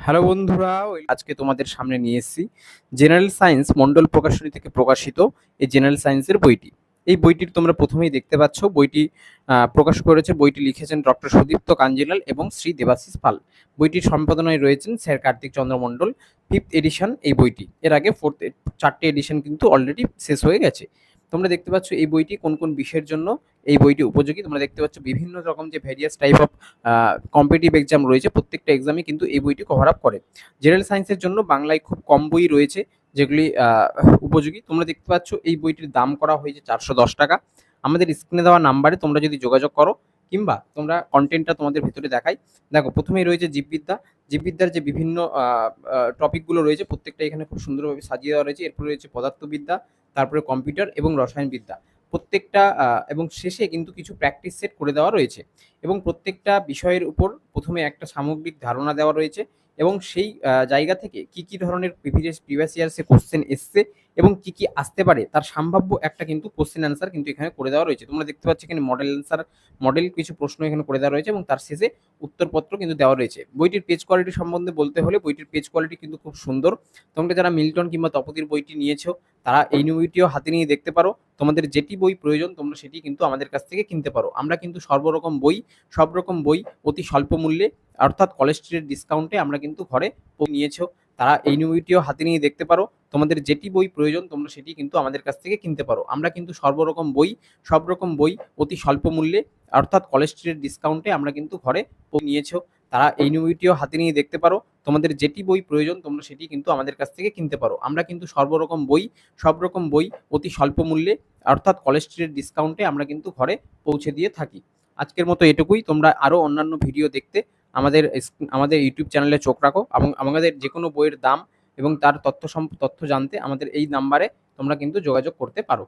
Hello বন্ধুরা, আজকে তোমাদের সামনে নিয়ে এসেছি জেনারেল সায়েন্স মন্ডল প্রকাশনী থেকে প্রকাশিত এই জেনারেল সায়েন্সের বইটি। এই বইটির তোমরা প্রথমেই দেখতে পাচ্ছ, বইটি বইটি লিখেছেন ডক্টর সুদীপ্ত কাঞ্জিলাল এবং শ্রী দেবাশিস পাল। বইটির সম্পাদনায় রয়েছেন স্যার কার্তিক চন্দ্র মন্ডল। 5th এডিশন এই বইটি। এর আগে 4টে এডিশন কিন্তু অলরেডি শেষ হয়ে গেছে। তোমরা দেখতে পাচ্ছ এই বইটি কোন কোন বিষয়ের জন্য এই বইটি উপযোগী। তোমরা দেখতে পাচ্ছ বিভিন্ন রকম যে various type of competitive exam রয়েছে, প্রত্যেকটা এক্সামে কিন্তু এই বইটি কভার আপ করে। জেনারেল সায়েন্সের জন্য বাংলায় খুব কম বই রয়েছে যেগুলি উপযোগী। তোমরা দেখতে পাচ্ছ এই বইটির দাম করা হয়েছে 410 টাকা। আমাদের স্ক্রিনে দেওয়া নাম্বারে তোমরা যদি যোগাযোগ করো, কিংবা তোমরা কন্টেন্টটা তোমাদের ভেতরে দেখাই। দেখো, প্রথমেই রয়েছে জীববিদ্যা। জীববিদ্যার যে বিভিন্ন টপিকগুলো রয়েছে প্রত্যেকটা এখানে খুব সুন্দরভাবে সাজিয়ে দেওয়া রয়েছে। এরপরে রয়েছে পদার্থবিদ্যা, তারপরে কম্পিউটার এবং রসায়নবিদ্যা। প্রত্যেকটা এবং শেষে কিন্তু কিছু প্র্যাকটিস সেট করে দেওয়া রয়েছে, এবং প্রত্যেকটা বিষয়ের উপর প্রথমে একটা সামগ্রিক ধারণা দেওয়া রয়েছে, এবং সেই জায়গা থেকে কি কি ধরনের প্রিভিয়াস ইয়ার্সে কোশ্চেন এসছে এবং কি কি আসতে পারে তার সম্ভাব্য একটা কিন্তু কোশ্চেন অ্যান্সার কিন্তু এখানে করে দেওয়া রয়েছে। তোমরা দেখতে পাচ্ছ এখানে মডেল কিছু প্রশ্ন এখানে করে দেওয়া রয়েছে, এবং তার শেষে উত্তরপত্র কিন্তু দেওয়া রয়েছে। বইটির পেজ কোয়ালিটি সম্বন্ধে বলতে হলে বইটির পেজ কোয়ালিটি কিন্তু খুব সুন্দর। তোমরা যারা মিল্টন কিংবা তপতির বইটি নিয়েছো তারা এই বইটিও হাতে নিয়ে দেখতে পারো। তোমাদের যেটি বই প্রয়োজন তোমরা সেটি কিন্তু আমাদের কাছ থেকে কিনতে পারো। আমরা কিন্তু সর্বরকম বই, সব রকম বই অতি স্বল্প মূল্যে, অর্থাৎ কলেজ স্ট্রিটের ডিসকাউন্টে আমরা কিন্তু ঘরে নিয়েছো, তারা এই বইটিও হাতে নিয়ে দেখতে পারো। তোমাদের যেটি বই প্রয়োজন তোমরা সেটি কিন্তু আমাদের কাছ থেকে কিনতে পারো। আমরা কিন্তু সর্বরকম বই, সব রকম বই অতি স্বল্প মূল্যে, অর্থাৎ কলেজ স্ট্রিটের ডিসকাউন্টে আমরা কিন্তু ঘরে নিয়েছো, তারা এই বইটিও হাতে নিয়ে দেখতে পারো। তোমাদের যেটি বই প্রয়োজন তোমরা সেটি কিন্তু আমাদের কাছ থেকে কিনতে পারো। আমরা কিন্তু সর্বরকম বই, সব রকম বই অতি স্বল্প মূল্যে, অর্থাৎ কলেজ স্ট্রিটের ডিসকাউন্টে আমরা কিন্তু ঘরে পৌঁছে দিয়ে থাকি। আজকের মতো এটুকুই। তোমরা আরও অন্যান্য ভিডিও দেখতে আমাদের ইউটিউব চ্যানেলে চোখ রাখো, এবং আমাদের যে কোনো বইয়ের দাম এবং তার তথ্য জানতে আমাদের এই নাম্বারে তোমরা কিন্তু যোগাযোগ করতে পারো।